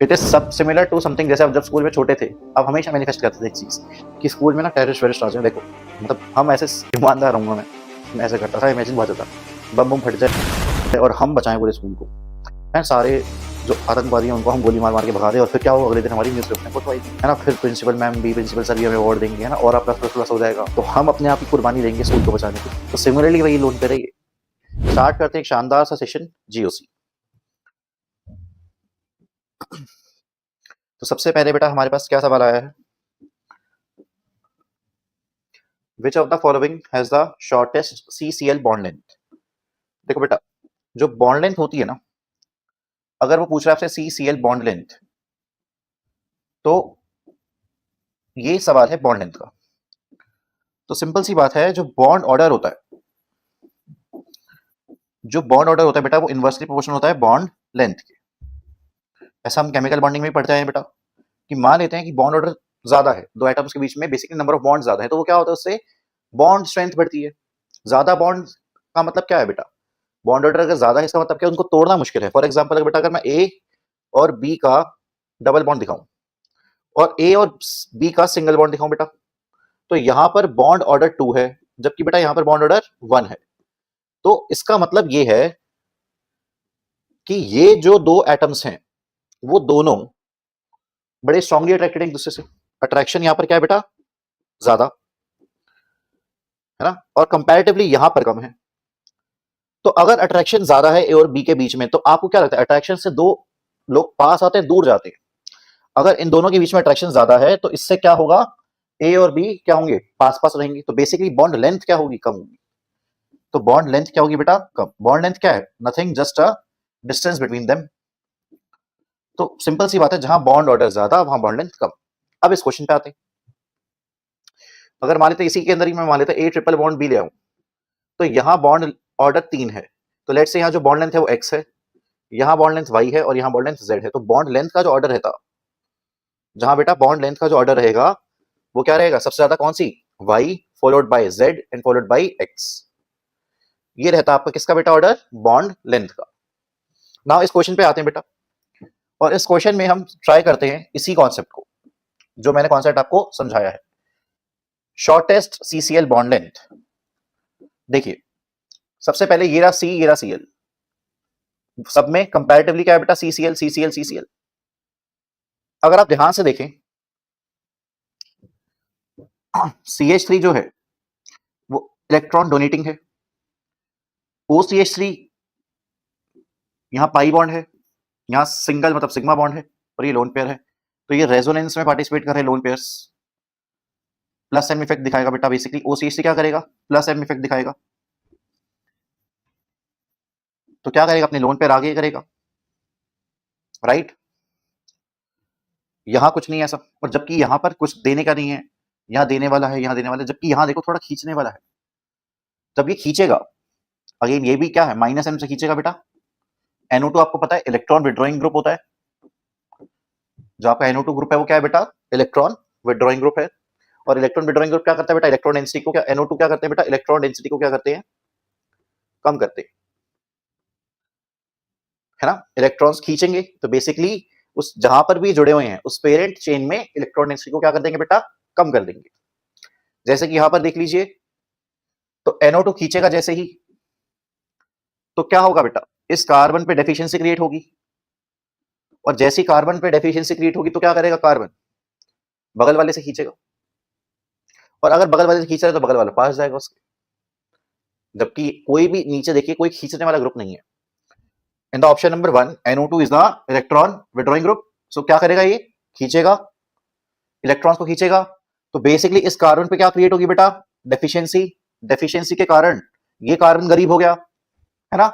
It is सब similar to something, जैसे आप जब स्कूल में छोटे थे, आप हमेशा मैनिफेस्ट करते थे एक चीज कि स्कूल में ना टेररिस्ट वेरिस्ट आ जाए। देखो मतलब हम ऐसे ईमानदार रहूंगा मैं ऐसे करता था, इमेजिन बहुत होता बम बम फट जाए और हम बचाएं पूरे स्कूल को, है सारे जो आतंकवादी हैं उनको हम गोली मार मार के भगा दें, और फिर क्या होगा अगले दिन हमारी न्यूज़ पेपर में फोटो आएगी, है ना, फिर प्रिंसिपल मैम भी, प्रिंसिपल सर भी हमें अवार्ड देंगे, है ना, और प्लस प्लस प्लस हो जाएगा, तो हम अपने आप की कुर्बानी देंगे स्कूल को बचाने की। तो सिमिलरली वही लोन पे रहिए। स्टार्ट करते हैं एक शानदार सा सेशन जीओसी। तो सबसे पहले बेटा हमारे पास क्या सवाल आया है, which of the following has the shortest CCl bond length. देखो बेटा जो बॉन्ड लेंथ होती है ना, अगर वो पूछ रहा है आपसे CCl बॉन्ड लेंथ, तो ये सवाल है बॉन्ड लेंथ का। तो सिंपल सी बात है, जो बॉन्ड ऑर्डर होता है, जो बॉन्ड ऑर्डर होता है बेटा, वो इनवर्सली प्रोपोर्शनल होता है बॉन्ड लेंथ के। ऐसा हम केमिकल बॉन्डिंग में भी पढ़ते हैं बेटा, कि मान लेते हैं कि बॉन्ड ऑर्डर ज्यादा है, दो एटम्स के बीच में बेसिकली नंबर ऑफ बॉन्ड ज्यादा है, तो वो क्या होता है, उससे बॉन्ड स्ट्रेंथ बढ़ती है। ज्यादा बॉन्ड का मतलब क्या है बेटा, बॉन्ड ऑर्डर अगर ज्यादा है इसका मतलब क्या है, उनको तोड़ना मुश्किल है। फॉर एग्जाम्पल अगर बेटा अगर मैं ए और बी का डबल बॉन्ड दिखाऊं और ए और बी का सिंगल बॉन्ड दिखाऊं बेटा, तो यहां पर बॉन्ड ऑर्डर 2 है, जबकि बेटा यहां पर बॉन्ड ऑर्डर 1 है। तो इसका मतलब ये है कि ये जो दो एटम्स हैं वो दोनों बड़े स्ट्रांगली अट्रैक्टेड एक दूसरे से। अट्रैक्शन यहां पर क्या है बेटा, ज्यादा, है ना, और कंपैरेटिवली यहां पर कम है। तो अगर अट्रैक्शन ज्यादा है ए और बी के बीच में, तो आपको क्या लगता है, अट्रैक्शन से दो लोग पास आते हैं दूर जाते हैं। अगर इन दोनों के बीच में अट्रैक्शन ज्यादा है तो इससे क्या होगा, ए और बी क्या होंगे, पास पास रहेंगे, तो बेसिकली बॉन्ड लेंथ क्या होगी, कम होगी। तो बॉन्ड लेंथ क्या होगी बेटा, कम। बॉन्ड लेंथ क्या है, nothing, just a distance between them. तो सिंपल सी बात है, जहां बॉन्ड ऑर्डर ज्यादा वहां बॉन्ड लेंथ कम। अब इस क्वेश्चन पे आते हैं, अगर मान लेते इसी के अंदर ही मैं मान लेता ए ट्रिपल बॉन्ड बी ले आऊं, तो यहां बॉन्ड ऑर्डर 3 है, तो लेट्स से यहां जो बॉन्ड लेंथ है वो x है, यहां बॉन्ड लेंथ y है और यहां बॉन्ड लेंथ z है। तो बॉन्ड लेंथ का जो ऑर्डर रहता, जहां बेटा बॉन्ड लेंथ का जो ऑर्डर रहेगा वो क्या रहेगा, सबसे ज्यादा कौन सी, y followed by z and followed by x। ये रहता आपका किसका बेटा ऑर्डर, बॉन्ड लेंथ का। नाउ इस क्वेश्चन पे आते हैं बेटा, और इस क्वेश्चन में हम ट्राई करते हैं इसी कॉन्सेप्ट को जो मैंने कॉन्सेप्ट आपको समझाया है, शॉर्टेस्ट CCl बॉन्ड लेंथ। देखिए सबसे पहले ये रहा C, ये रहा Cl, सब में कंपैरेटिवली क्या है बेटा, CCl CCl CCl। अगर आप ध्यान से देखें CH3 जो है वो इलेक्ट्रॉन डोनेटिंग है, OCH3 यहाँ पाई बॉन्ड है, यहाँ सिंगल मतलब सिग्मा बॉन्ड है, और ये लोन पेयर है, तो ये रेजोनेंस में पार्टिसिपेट कर रहे हैं lone pairs. Plus M effect दिखाएगा बेटा, बेसिकली OCH3 क्या करेगा, प्लस एम इफेक्ट दिखाएगा, तो क्या करेगा, अपने लोन पेयर आगे करेगा, राइट। यहाँ कुछ नहीं है सब, और जबकि यहाँ पर कुछ देने का नहीं है, यहाँ देने वाला है, यहाँ देने वाला है, जबकि यहाँ देखो थोड़ा खींचने वाला है। जब ये खींचेगा, अगेन ये भी क्या है, माइनस एम से खींचेगा बेटा। NO2 आपको पता है इलेक्ट्रॉन विड्रॉइंग ग्रुप होता है, जो आपका NO2 ग्रुप है वो क्या है बेटा, इलेक्ट्रॉन विड्रॉइंग ग्रुप है। और इलेक्ट्रॉन विड्रॉइंग ग्रुप क्या करता है बेटा, इलेक्ट्रॉन डेंसिटी को क्या, NO2 क्या करते हैं बेटा, इलेक्ट्रॉन डेंसिटी को क्या करते हैं, कम करते हैं, है ना। इलेक्ट्रॉन्स खींचेंगे तो बेसिकली उस जहां पर भी जुड़े हुए हैं उस पेरेंट चेन में इलेक्ट्रॉन डेंसिटी को क्या कर देंगे बेटा, कम कर देंगे। जैसे कि यहां पर देख लीजिए, तो NO2 खींचेगा जैसे ही, तो क्या होगा बेटा, इस कार्बन पे डेफिशिएंसी क्रिएट होगी, और जैसी कार्बन पे डेफिशिएंसी क्रिएट होगी तो क्या करेगा, कार्बन बगल वाले से खींचेगा, और अगर बगल वाले से खींच रहा है तो बगल वाला पास जाएगा उसके, जबकि कोई भी नीचे देखिए कोई खींचने वाला ग्रुप नहीं है। In the option number 1 NO2 is the electron withdrawing group, so क्या करेगा, ये खींचेगा, इलेक्ट्रॉन्स को खींचेगा, तो बेसिकली इस कार्बन पे क्या क्रिएट होगी बेटा, डेफिशिएंसी। डेफिशिएंसी के कारण ये कार्बन गरीब हो गया, है ना,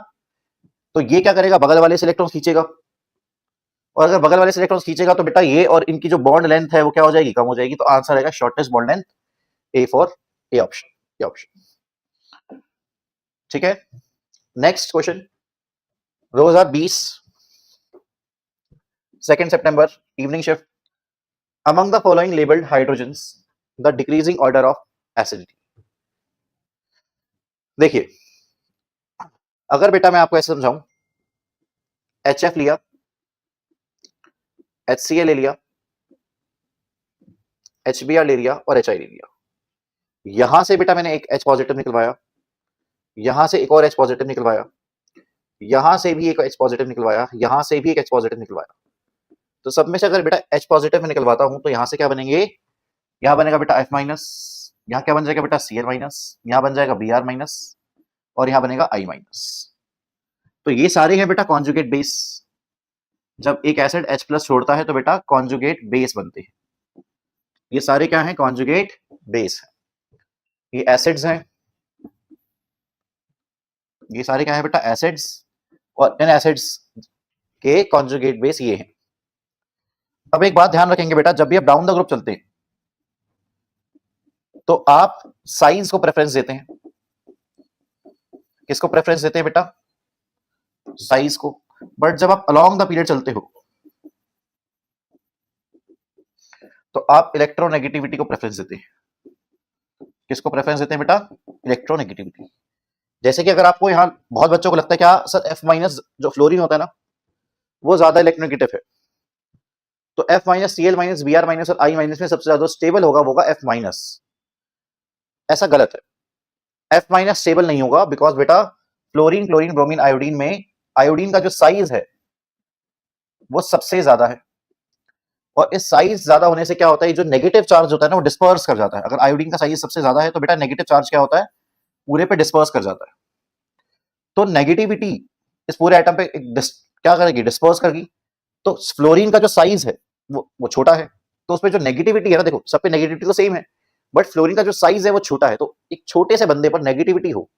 तो ये क्या करेगा, बगल वाले से इलेक्ट्रॉन्स खींचेगा, और अगर बगल वाले से इलेक्ट्रॉन्स खींचेगा तो बेटा ये और इनकी जो बॉन्ड लेंथ है वो क्या हो जाएगी, कम हो जाएगी। तो आंसर आएगा shortest bond length, A for A option, A option, ठीक है। Next question 2020 2 September evening shift, among the following labeled hydrogens the decreasing order of acidity। देखिए अगर बेटा मैं आपको ऐसे समझाऊं, HF लिया, HCl ले लिया, HBr ले लिया और HI ले लिया। यहां से बेटा मैंने एक H पॉजिटिव निकलवाया, यहां से एक और H पॉजिटिव निकलवाया, यहां से भी एक H पॉजिटिव निकलवाया, यहां से भी एक H पॉजिटिव निकलवाया। तो सब में से अगर बेटा H पॉजिटिव में निकलवाता हूं तो यहां से क्या बनेंगे, यहां बनेगा बेटा F माइनस, यहां क्या बन जाएगा बेटा Cl माइनस, यहां बन जाएगा Br माइनस और यहां बनेगा I माइनस। तो ये सारे हैं बेटा कॉन्जुगेट बेस। जब एक एसिड H प्लस छोड़ता है तो बेटा कॉन्जुगेट बेस बनते हैं। ये सारे क्या हैं, कॉन्जुगेट बेस है। ये एसिड्स हैं, ये सारे क्या है बेटा, एसिड्स, और इन एसिड्स के कॉन्जुगेट बेस ये हैं। अब एक बात ध्यान रखेंगे बेटा, जब भी आप डाउन द ग्रुप चलते हैं तो आप साइज को प्रेफरेंस देते हैं। किसको प्रेफरेंस देते हैं बेटा, साइज को। बट जब आप अलोंग द पीरियड चलते हो तो आप इलेक्ट्रोनेगेटिविटी को प्रेफरेंस देते हैं। किसको प्रेफरेंस देते हैं बेटा, इलेक्ट्रोनेगेटिविटी। जैसे कि अगर आपको यहाँ बहुत बच्चों को लगता है क्या सर F माइनस जो फ्लोरीन होता है ना वो ज्यादा इलेक्ट्रोनेगेटिव है, तो F minus, Cl minus, Br minus और I माइनस में सबसे ज्यादा स्टेबल होगा F माइनस। ऐसा गलत है, F माइनस स्टेबल नहीं होगा, बिकॉज बेटा फ्लोरीन, क्लोरीन, ब्रोमीन, आयोडीन में आयोडीन का जो साइज है वो सबसे ज्यादा है, और इस साइज ज्यादा होने से क्या होता है, जो नेगेटिव चार्ज होता है ना वो डिस्पर्स कर जाता है। अगर आयोडीन का साइज सबसे ज्यादा है तो बेटा नेगेटिव चार्ज क्या होता है, पूरे पे डिस्पर्स कर जाता है। तो नेगेटिविटी इस पूरे आइटम पे क्या करेगी, डिस्पर्स करेगी। तो फ्लोरीन का जो साइज है वो छोटा है, तो उसमें जो नेगेटिविटी है ना, देखो सब पे नेगेटिविटी तो सेम है, बट फ्लोरीन का जो साइज है वो छोटा है। तो एक छोटे से बंदे पर नेगेटिविटी हो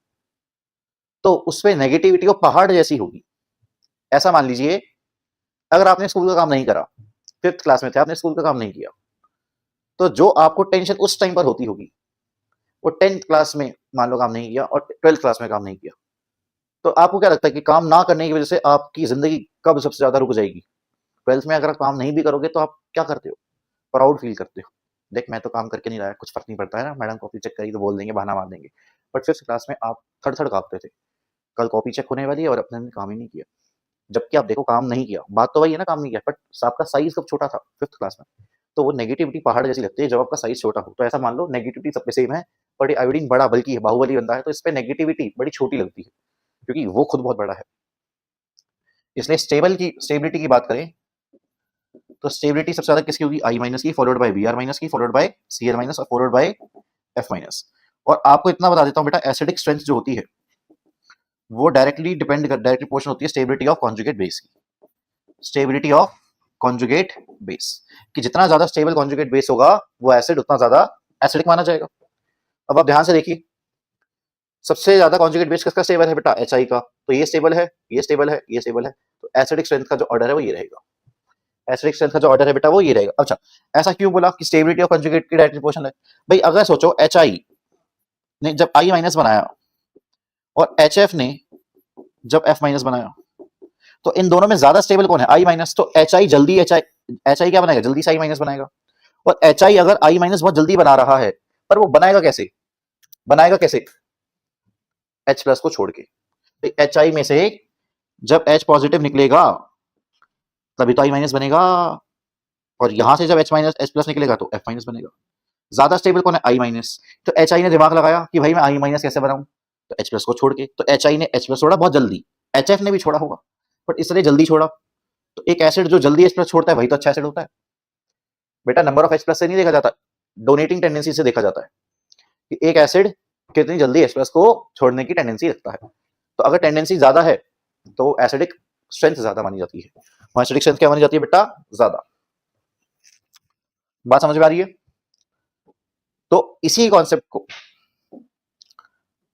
तो उसमें नेगेटिविटी वो पहाड़ जैसी होगी। ऐसा मान लीजिए अगर आपने स्कूल का काम नहीं करा, 5th क्लास में थे, आपने स्कूल का काम नहीं किया, तो जो आपको टेंशन उस टाइम पर होती होगी वो 10th क्लास में मान लो काम नहीं किया और 12th क्लास में काम नहीं किया, तो आपको क्या लगता है कि काम ना करने की वजह से आपकी जिंदगी कब सबसे ज्यादा रुक जाएगी। 12th में अगर आप काम नहीं भी करोगे तो आप क्या करते हो, प्राउड फील करते हो, देख मैं तो काम करके नहीं रहा है, कुछ फर्क नहीं पड़ता है ना, मैडम कॉपी चेक करी तो बोल देंगे, बहाना मार देंगे। बट 5th क्लास में आप थड़ थड़ कांपते थे, कल कॉपी चेक होने वाली है और अपने काम ही नहीं किया। जबकि आप देखो काम नहीं किया, बात तो वही है ना, काम नहीं किया, बट आपका साइज कब छोटा था, 5th क्लास में। तो वो नेगेटिविटी पहाड़ जैसी लगती है जब आपका साइज छोटा हो। तो ऐसा मान लो नेगेटिविटी सब पे सेम है, बट आयोडीन बड़ा बल्कि है, बाहुबली बनता है, तो इस पे नेगेटिविटी बड़ी छोटी लगती है क्योंकि वो खुद बहुत बड़ा है। इसलिए स्टेबिलिटी की बात करें तो स्टेबिलिटी सबसे ज्यादा किसकी होगी, I माइनस की, फॉलोड बाय Br माइनस की, फॉलोड बाय Cl माइनस और फॉलोड बाय F माइनस। और आपको इतना बता देता हूं बेटा, एसिडिक स्ट्रेंथ जो होती है वो डायरेक्टली पोर्शन होती है स्टेबिलिटी ऑफ कॉन्जुगेट बेस की। स्टेबिलिटी ऑफ कॉन्जुगेट बेस, कि जितना ज्यादा स्टेबल कॉन्जुगेट बेस होगा वो एसिड उतना ज्यादा एसिडिक माना जाएगा। अब आप ध्यान से देखिए, सबसे ज्यादा कॉन्जुगेट बेस किसका स्टेबल है बेटा, HI का। तो ये स्टेबल है, ये स्टेबल है, ये स्टेबल है, तो एसिडिक स्ट्रेंथ का जो ऑर्डर है वो ये रहेगा। एसिडिक स्ट्रेंथ का जो ऑर्डर है बेटा वो ये रहेगा। अच्छा, ऐसा क्यों बोला कि स्टेबिलिटी ऑफ कॉन्जुगेट की डायरेक्ट प्रोपोर्शनल है? भाई अगर सोचो HI ने जब I माइनस बनाया और HF ने जब F माइनस बनाया, तो इन दोनों में ज्यादा स्टेबल कौन है, I माइनस। तो HI जल्दी HI क्या बनाएगा, जल्दी से I माइनस बनाएगा। और HI अगर I माइनस बहुत जल्दी बना रहा है, पर वो बनाएगा कैसे, H प्लस को छोड़ के। तो HI में से जब H पॉजिटिव निकलेगा तभी तो I माइनस बनेगा, और यहां से जब H प्लस निकलेगा तो F माइनस बनेगा। ज्यादा स्टेबल कौन है, I माइनस। तो HI ने दिमाग लगाया कि भाई मैं I माइनस कैसे बनाऊं, तो H प्लस को छोड़ के। तो HI ने H प्लस छोड़ा बहुत जल्दी, HF ने भी छोड़ा होगा बट इसलिए जल्दी छोड़ा। तो एक एसिड जो जल्दी H प्लस छोड़ता है वही तो अच्छा एसिड होता है बेटा। नंबर ऑफ H प्लस से नहीं देखा जाता, डोनेटिंग टेंडेंसी से देखा जाता है कि एक एसिड कितनी जल्दी H प्लस को छोड़ने की टेंडेंसी रखता है। तो अगर टेंडेंसी ज्यादा है तो एसिडिक स्ट्रेंथ ज्यादा मानी जाती है। एसिडिक स्ट्रेंथ क्या मानी जाती है बेटा, ज्यादा। बात समझ में आ रही है? तो इसी कॉन्सेप्ट को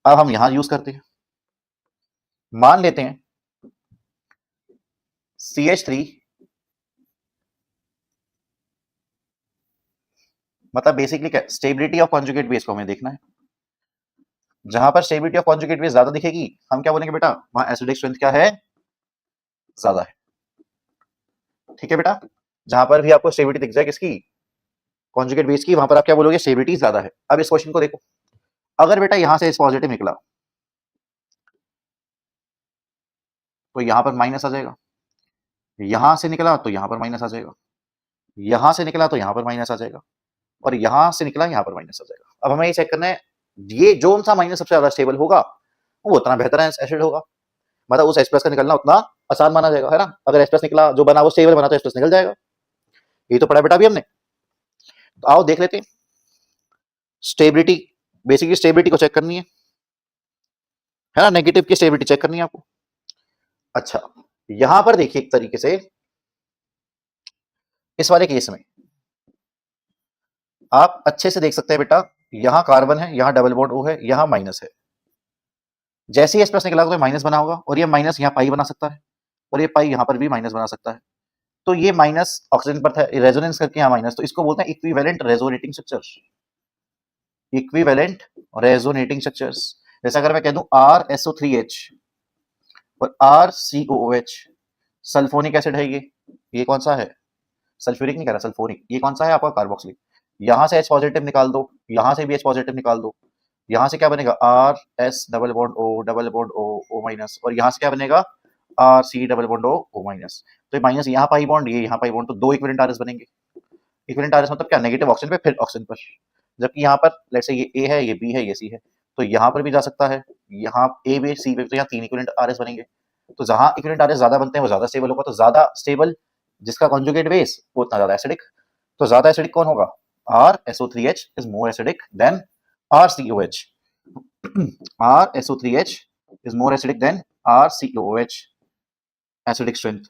अब हम यहां यूज करते हैं। मान लेते हैं CH3, मतलब बेसिकली क्या, स्टेबिलिटी ऑफ कॉन्जुगेट बेस को हमें देखना है। जहां पर स्टेबिलिटी ऑफ कॉन्जुगेट बेस ज्यादा दिखेगी हम क्या बोलेंगे बेटा, वहां एसिडिक स्ट्रेंथ क्या है, ज्यादा है। ठीक है बेटा, जहां पर भी आपको स्टेबिलिटी दिख जाए किसकी, कॉन्जुगेट बेस की, वहां पर आप क्या बोलोगे, स्टेबिलिटी ज्यादा है। अब इस क्वेश्चन को देखो, अगर बेटा यहां से पॉजिटिव निकला तो यहां पर माइनस आ जाएगा, यहां से निकला तो यहां पर माइनस आ जाएगा। यहां से निकला तो यहां पर माइनस आ जाएगा, और यहां से निकला यहां पर माइनस आ जाएगा। अब हमें ये चेक करना है, ये जो सा माइनस सबसे ज्यादा स्टेबल होगा वो उतना बेहतर एसिड होगा, मतलब उस H+ का निकलना उतना आसान माना जाएगा, है ना। अगर H+ निकला, जो बना वो स्टेबल बना, तो H+ निकल जाएगा। ये तो पढ़ा बेटा अभी हमने। तो आओ देख लेते हैं स्टेबिलिटी। बेसिकली स्टेबिलिटी को चेक करनी है ना, नेगेटिव की स्टेबिलिटी चेक करनी है आपको। अच्छा, यहां पर देखिए एक तरीके से इस वाले केस में आप अच्छे से देख सकते हैं बेटा, यहां कार्बन है, यहां डबल बॉन्ड O है, यहां माइनस है। जैसे ही H+ निकला तो माइनस बना होगा, और ये माइनस यहां पाई बना सकता है, और ये पाई यहां पर भी माइनस बना सकता है। तो ये माइनस ऑक्सीजन पर था, रेजोनेंस करके यहां माइनस, तो इसको बोलते हैं equivalent resonating structures. Equivalent resonating structures. जैसे अगर मैं कह दूं RSO3H और RCOOH, सल्फोनिक एसिड है ये कौन सा है, सल्फ्यूरिक नहीं कह रहा, सल्फोनिक। ये कौन सा है आपका, कार्बोक्सिलिक। यहां से H पॉजिटिव निकाल दो, यहां से भी H पॉजिटिव निकाल दो, यहां से क्या बनेगा, RS double bond O double bond O minus, और यहां से क्या बनेगा, RC double bond O minus. तो ये माइनस यहाँ पाई बॉन्ड, ये यहाँ पाई बॉन्ड, तो दो इक्विवेलेंट RS बनेंगे। इक्विवेलेंट RS मतलब क्या, नेगेटिव ऑक्सीजन पे फिर ऑक्सीजन पर। जबकि यहाँ पर लेट्स से ये A है, ये B है, ये C है, तो यहाँ पर भी जा सकता है, यहाँ A B C पे, तो यहाँ तीन इक्विवेलेंट RS बनेंगे। तो जहां इक्विवेलेंट RS ज्यादा बनते हैं वो ज्यादा स्टेबल होगा, तो ज्यादा स्टेबल जिसका कॉन्जुगेट बेस वो उतना ज्यादा एसिडिक। तो ज्यादा एसिडिक कौन होगा, RSO3H is more acidic then RCOH। RSO3H is more acidic than RCOH acidic strength,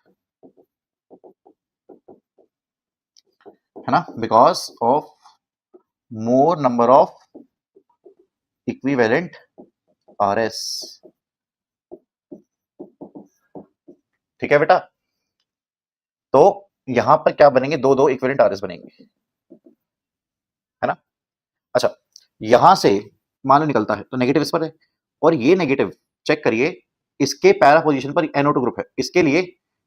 है ना, because of more number of equivalent RS। ठीक है बेटा, तो यहां पर क्या बनेंगे, दो दो इक्विवेलेंट RS बनेंगे, है ना। अच्छा, यहां से मान लो निकलता है तो नेगेटिव इस पर है, और ये नेगेटिव चेक करिए, इसके पैरा पोजीशन पर NO2 ग्रुप है, इसके लिए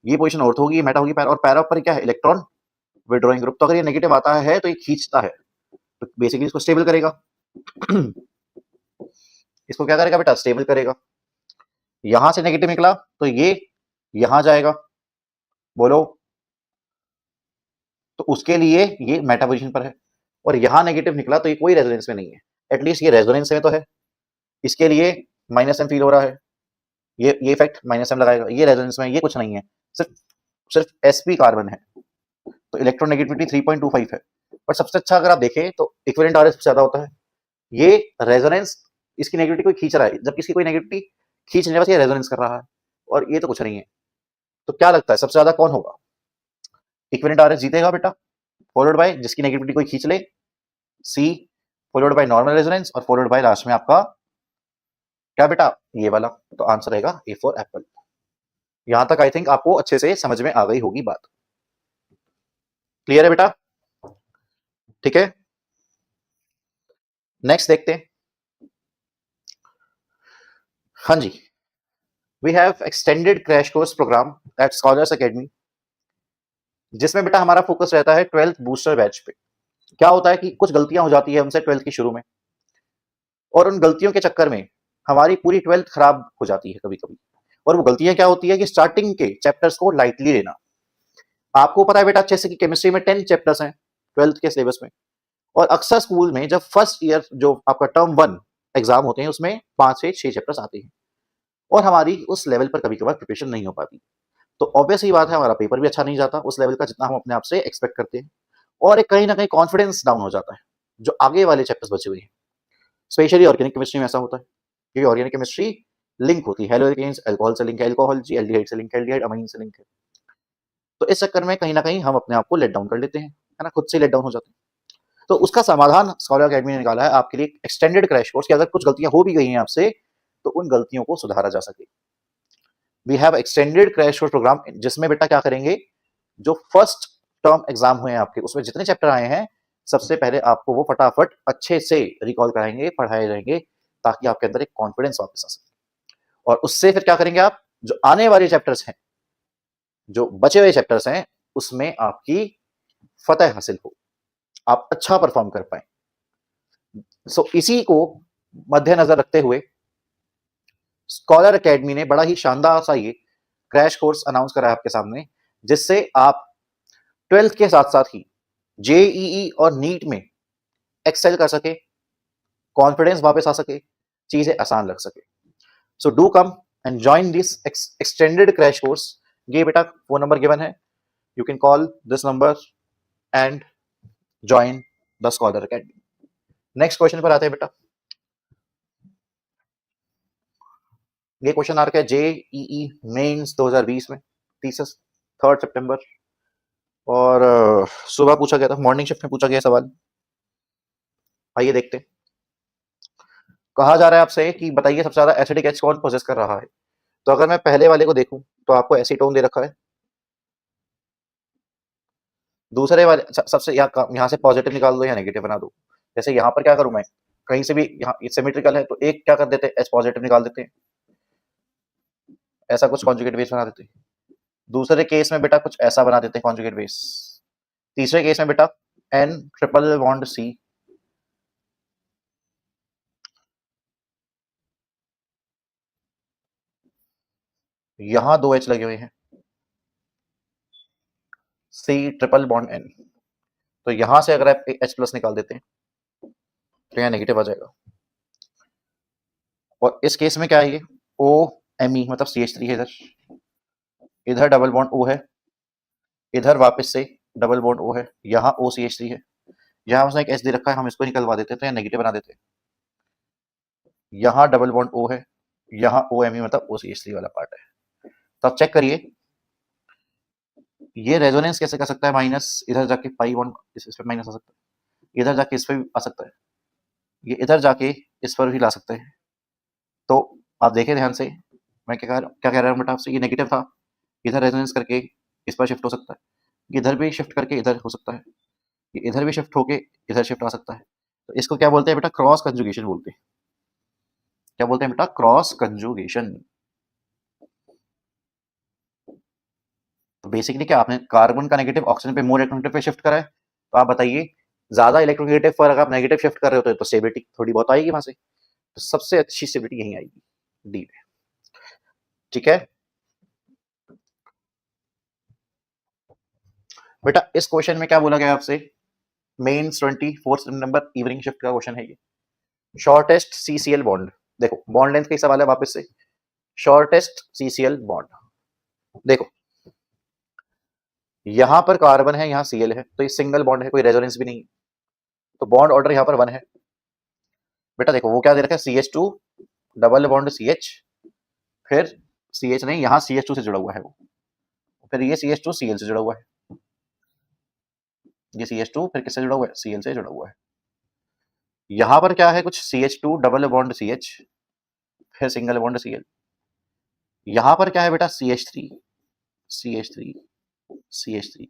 ये पोजीशन ऑर्थो होगी, ये मेटा होगी पैरा, और पैरा पर क्या है, इलेक्ट्रॉन विड्रॉइंग ग्रुप। तो अगर ये नेगेटिव आता है तो ये खींचता है, तो बेसिकली इसको स्टेबल करेगा। इसको क्या करेगा बेटा, स्टेबल करेगा। यहां से नेगेटिव निकला तो ये यहां जाएगा, बोलो, तो उसके लिए ये मेटा पोजीशन पर है, और यहां नेगेटिव निकला तो ये कोई रेजोनेंस में नहीं है, एटलीस्ट ये रेजोनेंस में तो है, इसके लिए -m फील हो रहा है, ये इफेक्ट -m लगाएगा, ये रेजोनेंस में, ये कुछ नहीं है, सिर्फ सिर्फ sp कार्बन है, तो इलेक्ट्रोनेगेटिविटी 3.25 है। पर सबसे अच्छा अगर आप देखें तो इक्विवेलेंट RS ज्यादा होता है, ये रेजोनेंस, इसकी नेगेटिविटी कोई खींच रहा है, जबकि इसकी कोई नेगेटिविटी खींच नहीं, बस ये रेजोनेंस कर रहा है, और ये तो कुछ नहीं है। तो क्या लगता है सबसे ज्यादा कौन होगा, इक्विवेलेंट RS जीतेगा बेटा, फॉलोड बाय जिसकी नेगेटिविटी कोई खींच ले, C, followed by normal resonance, और फॉलोड बाय लास्ट में आपका क्या बेटा, ये वाला। तो आंसर रहेगा A फॉर एप्पल। यहां तक आई थिंक आपको अच्छे से समझ में आ गई होगी बात, क्लियर है बेटा, ठीक है। नेक्स्ट देखते हैं, हाँ जी, we have extended crash course program at Scholars Academy, जिसमें बेटा हमारा फोकस रहता है 12th बूस्टर बैच पे। क्या होता है कि कुछ गलतियां हो जाती है हमसे 12th की शुरू में, और उन गलतियों के चक्कर में हमारी पूरी 12th खराब हो जाती है कभी कभी। और वो गलतियां क्या होती है कि स्टार्टिंग के चैप्टर्स को लाइटली लेना। आपको पता है बेटा अच्छे से कि केमिस्ट्री में 10 चैप्टर्स हैं 12th के सिलेबस में, और अक्सर स्कूल में जब फर्स्ट ईयर जो आपका टर्म 1 एग्जाम होते हैं उसमें 5 से 6 चैप्टर्स आते हैं, और हमारी उस लेवल पर कभी कभार प्रिपरेशन नहीं हो पाती। तो ऑब्वियस ही बात है, हमारा पेपर भी अच्छा नहीं जाता उस लेवल का जितना हम अपने आप से एक्सपेक्ट करते हैं, और एक कहीं ना कहीं कॉन्फिडेंस डाउन हो जाता है जो आगे वाले चैप्टर्स बचे हुए हैं। स्पेशली ऑर्गेनिक केमिस्ट्री में ऐसा होता है, क्योंकि ऑर्गेनिक केमिस्ट्री लिंक होती है, हेलोकेन्स अल्कोहल से लिंक है, अल्कोहल जी, एल्डिहाइड से लिंक है, एल्डिहाइड अमीन से लिंक है। तो इस चक्कर में कहीं ना कहीं हम अपने आप को लेट डाउन कर लेते हैं, है ना, खुद से लेट डाउन हो जाते हैं। तो उसका समाधान स्कॉलर अकेडमी ने निकाला है आपके लिए एक्सटेंडेड क्रैश कोर्स, कि अगर कुछ गलतियां हो भी गई हैं आपसे तो उन गलतियों को सुधारा जा सके। We have extended crash course program, जिसमें बेटा क्या करेंगे, जो फर्स्ट टर्म एग्जाम हुए हैं आपके उसमें जितने चैप्टर आए हैं सबसे पहले आपको वो फटाफट अच्छे से रिकॉल कराएंगे, पढ़ाए जाएंगे, ताकि आपके अंदर एक कॉन्फिडेंस वापस आ सके। और उससे फिर क्या करेंगे आप, जो आने वाले चैप्टर्स हैं, जो बचे हुए चैप्टर्स हैं, उसमें आपकी फतह हासिल हो, आप अच्छा परफॉर्म कर पाए। सो इसी को मद्देनजर रखते हुए स्कॉलर एकेडमी ने बड़ा ही शानदार सा ये क्रैश कोर्स अनाउंस करा है आपके सामने, जिससे आप ट्वेल्थ के साथ साथ ही जेईई और नीट में एक्सेल कर सके, कॉन्फिडेंस वापस आ सके, चीजें आसान लग सके। So do come and join this extended crash course. ये बेटा फोन नंबर गिवन है, you can call this number and join the scholar academy. Next question पर आते हैं बेटा। ये क्वेश्चन आ रखा है जेईई मेंस 2020 में, 3 सितंबर, और सुबह पूछा गया था, मॉर्निंग शिफ्ट में पूछा गया सवाल। आइए देखते हैं। कहा जा रहा है आपसे कि बताइए सबसे ज्यादा एसिडिक एच कौन पोजेस कर रहा है। तो अगर मैं पहले वाले को देखूं तो आपको एसीटोन दे रखा है। दूसरे वाले सबसे यहाँ से पॉजिटिव निकाल दो या नेगेटिव बना दो। जैसे यहाँ पर क्या करूं मैं, कहीं से भी यहाँ सिमेट्रिकल है तो एक क्या कर देते हैं, एच पॉजिटिव निकाल देते हैं, ऐसा कुछ कॉन्जुगेट बेस बना देते हैं। दूसरे केस में बेटा कुछ ऐसा बना देते हैं कॉन्जुगेट बेस। तीसरे केस में बेटा एन ट्रिपल बॉन्ड सी, यहां 2 एच लगे हुए हैं, सी ट्रिपल बॉन्ड एन। तो यहां से अगर आप एच प्लस निकाल देते हैं तो यहाँ नेगेटिव आ जाएगा। और इस केस में क्या है, ये ओ एम ई मतलब CH3 है, इधर इधर डबल बॉन्ड O है, इधर वापस से डबल बॉन्ड O है, यहाँ OCH3 है, यहाँ उसने एक एच दे रखा है, हम इसको निकलवा देते हैं तो यहाँ नेगेटिव बना देते हैं। यहाँ डबल बॉन्ड O है, यहाँ OMe मतलब OCH3 वाला पार्ट है। तो आप चेक करिए ये रेजोनेंस कैसे कर सकता है, माइनस इधर जाके पाई बॉन्ड इस पे माइनस आ सकता है, इधर जाके इस पे भी आ सकता है, ये इधर जाके इस पर भी ला सकते हैं। तो आप देखें ध्यान से, मैं क्या कह रहा हूँ बेटा आपसे, ये नेगेटिव था, इधर रेजोनेंस करके इस पर शिफ्ट हो सकता है, इधर भी शिफ्ट करके इधर हो सकता है, ये इधर भी शिफ्ट होके इधर शिफ्ट आ सकता है। तो इसको क्या बोलते हैं बेटा, क्रॉस कंजुगेशन बोलते हैं। क्या बोलते हैं बेटा, क्रॉस कंजुगेशन। तो बेसिकली क्या, आपने कार्बन का नेगेटिव ऑक्सीजन पे मोर इलेक्ट्रोनेगेटिव पे शिफ्ट करा है, तो आप बताइए ज्यादा इलेक्ट्रोनेगेटिव पर अगर आप नेगेटिव शिफ्ट कर रहे होते तो स्टेबिलिटी थोड़ी बहुत आएगी वहां से, तो सबसे अच्छी स्टेबिलिटी यही आएगी, डी में। ठीक है बेटा, इस क्वेश्चन में क्या बोला गया आपसे, मेंस 24 नंबर इवनिंग शिफ्ट का क्वेश्चन है ये। शॉर्टेस्ट CCl बॉन्ड, देखो बॉन्ड लेंथ का सवाल है वापस से, शॉर्टेस्ट CCl बॉन्ड। देखो यहां पर कार्बन है, यहाँ Cl है, तो ये सिंगल बॉन्ड है, कोई रेजोनेंस भी नहीं है, तो बॉन्ड ऑर्डर यहाँ पर 1 है। बेटा देखो वो क्या दे रखा है, CH2 डबल बॉन्ड CH, फिर CH नहीं, यहाँ CH2 से जुड़ा हुआ है वो, फिर ये CH2 Cl से जुड़ा हुआ है, ये CH2 फिर किससे जुड़ा हुआ है, Cl से जुड़ा हुआ है। यहाँ पर क्या है, कुछ CH2 डबल बॉन्ड CH, फिर सिंगल बॉन्ड Cl। यहाँ पर क्या है बेटा, CH3 CH3 CH3,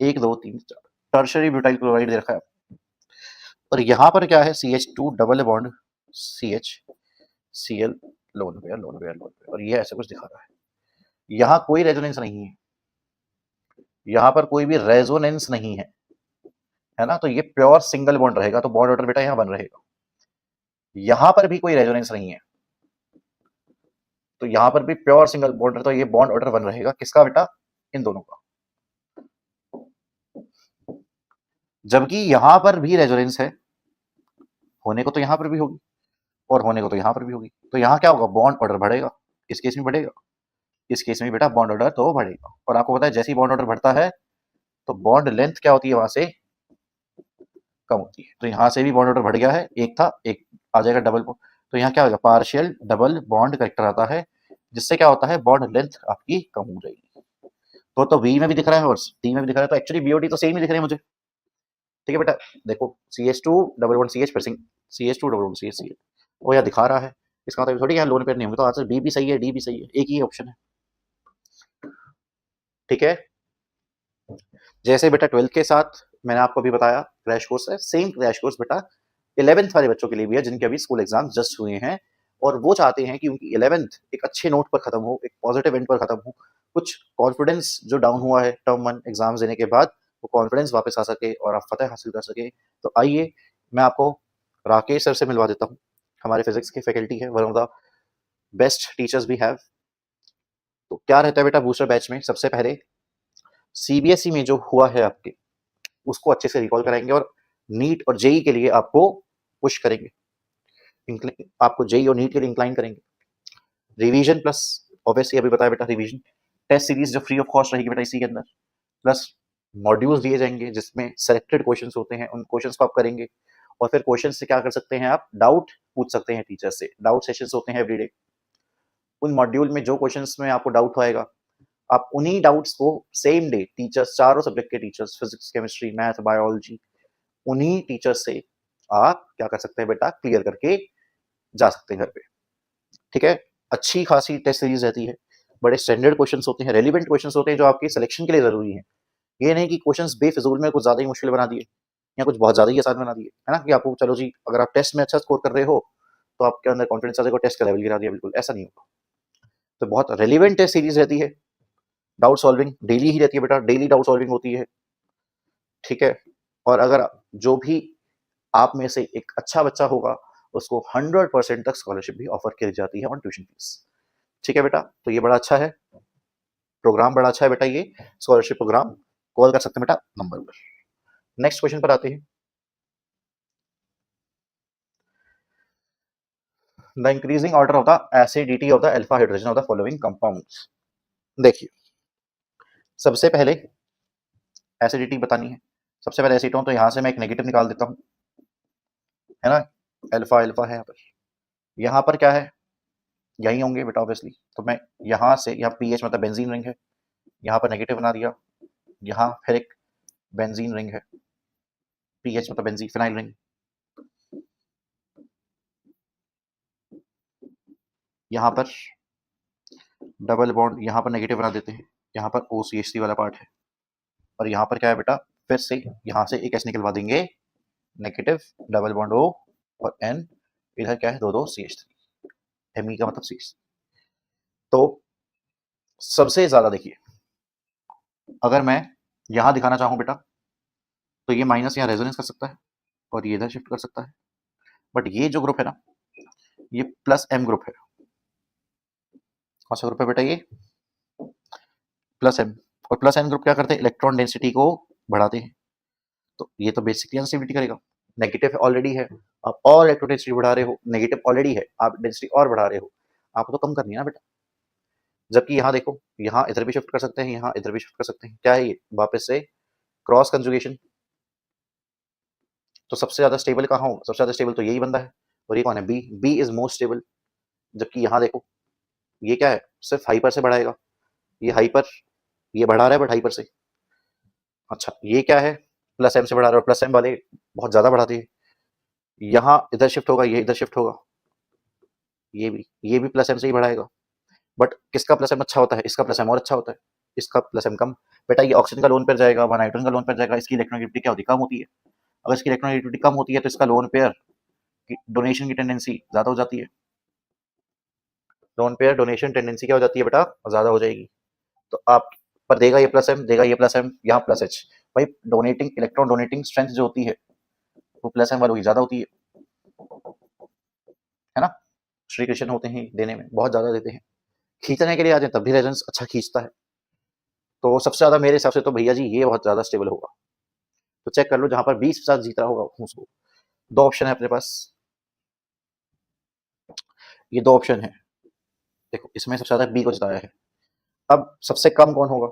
1 2 3 4 tertiary butyl chloride दे रखा है। और यहाँ पर क्या है, CH2 double bond CH Cl loan pair lone pair lone pair, और ये ऐसा कुछ दिखा रहा है। यहाँ कोई रेजोनेंस नहीं है, यहाँ पर कोई भी रेजोनेंस नहीं है ना, तो ये प्योर सिंगल बॉन्ड रहेगा, तो बॉन्ड ऑर्डर बेटा यहाँ बन रहेगा। यहाँ पर भी कोई रेजोनेंस नहीं है, तो यहाँ पर भी प्योर सिंगल बॉन्ड, तो ये बॉन्ड ऑर्डर बन रहेगा किसका बेटा, इन दोनों का। जबकि यहाँ पर भी रेजोनेंस है, होने को तो यहाँ पर भी होगी और होने को तो यहाँ पर भी होगी, तो यहाँ क्या होगा, बॉन्ड ऑर्डर बढ़ेगा, इस केस में बढ़ेगा, इस केस में बेटा बॉन्ड ऑर्डर तो बढ़ेगा। और आपको पता है जैसे ही बॉन्ड ऑर्डर बढ़ता है तो बॉन्ड लेंथ क्या होती है, वहां से कम होती है। तो यहाँ से भी बॉन्ड ऑर्डर बढ़ गया है, एक था, एक आ जाएगा डबल बॉन्ड, तो यहाँ क्या होगा, पार्शियल डबल बॉन्ड करेक्टर आता है, जिससे क्या होता है, बॉन्ड लेंथ आपकी कम हो जाएगी। तो वी में भी दिख रहा है और डी में भी दिख रहा है, तो एक्चुअली बीओडी तो सेम ही दिख रहे हैं मुझे। ठीक है बेटा, देखो CH2 डबल बॉन्ड CH फिर CH2 double bond CH Cl, वो यहाँ दिखा रहा है, इसका मतलब थोड़ी यहाँ लोन पेयर नहीं होंगे, तो आंसर बी भी सही है, डी भी सही है, एक ही ऑप्शन है। ठीक है, जैसे बेटा 12th के साथ मैंने आपको अभी बताया क्रैश कोर्स है, सेम क्रैश कोर्स बेटा 11th वाले बच्चों के लिए भी है, जिनके अभी स्कूल एग्जाम जस्ट हुए हैं और वो चाहते हैं कि उनकी 11th एक अच्छे नोट पर खत्म हो, एक पॉजिटिव एंड पर खत्म हो, कुछ कॉन्फिडेंस जो डाउन हुआ है टर्म 1 एग्जाम्स देने के बाद, वो कॉन्फिडेंस वापस आ सके और आप फतेह हासिल कर सके। तो आइए मैं आपको राकेश सर से मिलवा देता हूँ, हमारे फिजिक्स के फैकल्टी है, one of the best teachers we have. तो क्या रहता है बेटा बूस्टर बैच में, सबसे पहले सीबीएसई में जो हुआ है आपके, उसको अच्छे से रिकॉल कराएंगे और नीट और जेई के लिए आपको पुश करेंगे, आपको जेई और नीट के लिए इंक्लाइन करेंगे। रिवीजन प्लस, ऑब्वियसली अभी बताया बेटा, रिवीजन टेस्ट सीरीज जो फ्री ऑफ कॉस्ट रहेगी बेटा इसी के अंदर, प्लस मॉड्यूल्स दिए जाएंगे जिसमें सेलेक्टेड क्वेश्चंस होते हैं, उन क्वेश्चंस को आप करेंगे। और फिर क्वेश्चन से क्या कर सकते हैं आप, डाउट पूछ सकते हैं टीचर से, डाउट सेशंस होते हैं एवरीडे। उन मॉड्यूल में जो क्वेश्चंस में आपको डाउट होएगा, आप उन्हीं डाउट्स को सेम डे टीचर्स, चारों सब्जेक्ट के teachers, physics, chemistry, math, biology, उन्हीं टीचर्स से आप क्या कर सकते हैं बेटा, क्लियर करके जा सकते हैं घर पे। ठीक है, अच्छी खासी टेस्ट सीरीज रहती है, बड़े स्टैंडर्ड क्वेश्चंस होते हैं, रेलिवेंट क्वेश्चंस होते हैं जो आपके सिलेक्शन के लिए जरूरी है। ये नहीं कि क्वेश्चंस बेफिजूल में कुछ ज्यादा ही मुश्किल बना दिए या कुछ बहुत ज्यादा ही आसान बना दिए, है ना, कि आपको चलो जी अगर आप टेस्ट में अच्छा स्कोर कर रहे हो तो आपके अंदर कॉन्फिडेंस आ जाएगा, टेस्ट का लेवल गिरा दिया, बिल्कुल ऐसा नहीं होगा। तो बहुत रेलिवेंट टेस्ट सीरीज रहती है, डाउट सॉल्विंग डेली ही रहती है बेटा, डेली डाउट सॉल्विंग होती है। ठीक है, और अगर जो भी आप में से एक अच्छा बच्चा होगा उसको 100% तक स्कॉलरशिप भी ऑफर की जाती है ऑन ट्यूशन फीस। ठीक है बेटा, तो ये बड़ा अच्छा है प्रोग्राम, बड़ा अच्छा है बेटा ये स्कॉलरशिप प्रोग्राम, कॉल कर सकते हैं बेटा नंबर पर। नेक्स्ट क्वेश्चन पर आते हैं। The increasing order of the acidity of the alpha hydrogen of the following compounds. देखिए, सबसे पहले एसिडिटी बतानी है। सबसे पहले एसीटोन, तो यहां से मैं एक नेगेटिव निकाल देता हूं, है ना, अल्फा अल्फा है यहाँ पर क्या है, यही होंगे बेटा ऑब्वियसली। तो मैं यहाँ से, यहाँ पीएच मतलब बेंजीन रिंग है, यहाँ पर नेगेटिव बना दिया, यहाँ फिर एक बेंजीन रिंग है, पीएच मतलब बेंजीन फिनाइल रिंग, यहाँ पर डबल बॉन्ड, यहाँ पर नेगेटिव बना देते हैं, यहाँ पर OCH3 वाला पार्ट है, और यहाँ पर क्या है बेटा, फिर से यहाँ से एक एस निकलवा देंगे, नेगेटिव डबल बॉन्ड O और N, इधर क्या है, दो CH3, Me का मतलब CH3। तो सबसे ज्यादा देखिए, अगर मैं यहाँ दिखाना चाहूँ बेटा, तो ये माइनस यहाँ रेजोनेंस कर सकता है और ये इधर शिफ्ट कर सकता है, बट ये जो ग्रुप है ना, ये प्लस M ग्रुप है। कौन सा ग्रुप है बेटा, ये प्लस M। और प्लस M ग्रुप क्या करते हैं, इलेक्ट्रॉन डेंसिटी को बढ़ाते हैं। तो ये तो बेसिकली अनस्टेबिलिटी करेगा, नेगेटिव ऑलरेडी है, आप और इलेक्ट्रॉन डेंसिटी बढ़ा रहे हो, नेगेटिव ऑलरेडी है, आप डेंसिटी और बढ़ा रहे हो, आपको तो कम करनी है ना बेटा। जबकि यहाँ देखो, यहाँ इधर भी शिफ्ट कर सकते हैं, यहाँ इधर भी शिफ्ट कर सकते हैं, क्या है ये, वापस से क्रॉस कंजुगेशन। तो सबसे ज्यादा स्टेबल कहाँ हो, सबसे ज्यादा स्टेबल तो यही बंदा है, और ये कौन है, बी इज मोस्ट स्टेबल। जबकि यहाँ देखो, ये क्या है, सिर्फ हाइपर से बढ़ाएगा, ये हाइपर, ये बढ़ा रहा है बट हाइपर से। अच्छा, ये क्या है, प्लस M से बढ़ा रहा है, प्लस M वाले बहुत ज्यादा बढ़ाते हैं, यहाँ इधर शिफ्ट होगा, ये इधर शिफ्ट होगा, ये भी प्लस M से ही बढ़ाएगा। बट किसका प्लस M अच्छा होता है, इसका प्लस M और अच्छा होता है, इसका प्लस M कम। बेटा ये ऑक्सीजन का लोन पेयर जाएगा, वह नाइट्रोजन का लोन पेयर जाएगा, इसकी इलेक्ट्रॉनिक क्या होती है, कम होती है। अगर इसकी इलेक्ट्रॉनिक कम होती है तो इसका लोन पेयर डोनेशन की टेंडेंसी ज्यादा हो जाती है, लोन पेयर डोनेशन टेंडेंसी क्या हो जाती है बेटा, ज्यादा हो जाएगी। तो आप पर देगा ये प्लस M, देगा ये प्लस M, यहाँ प्लस H। भाई डोनेटिंग, इलेक्ट्रॉन डोनेटिंग स्ट्रेंथ जो होती है वो प्लस M वालों की ज्यादा होती है ना। श्री कृष्ण होते हैं देने में, बहुत ज्यादा देते हैं, खींचने के लिए आ जाए तब भी रेजोनेंस अच्छा खींचता है। तो सबसे ज्यादा मेरे हिसाब से तो भैया जी ये बहुत ज्यादा स्टेबल होगा। तो चेक कर लो, जहां पर 20% जीत रहा होगा उसको। दो ऑप्शन है अपने पास, ये दो ऑप्शन है, देखो इसमें सबसे ज्यादा बी को जिताया है। अब सबसे कम कौन होगा,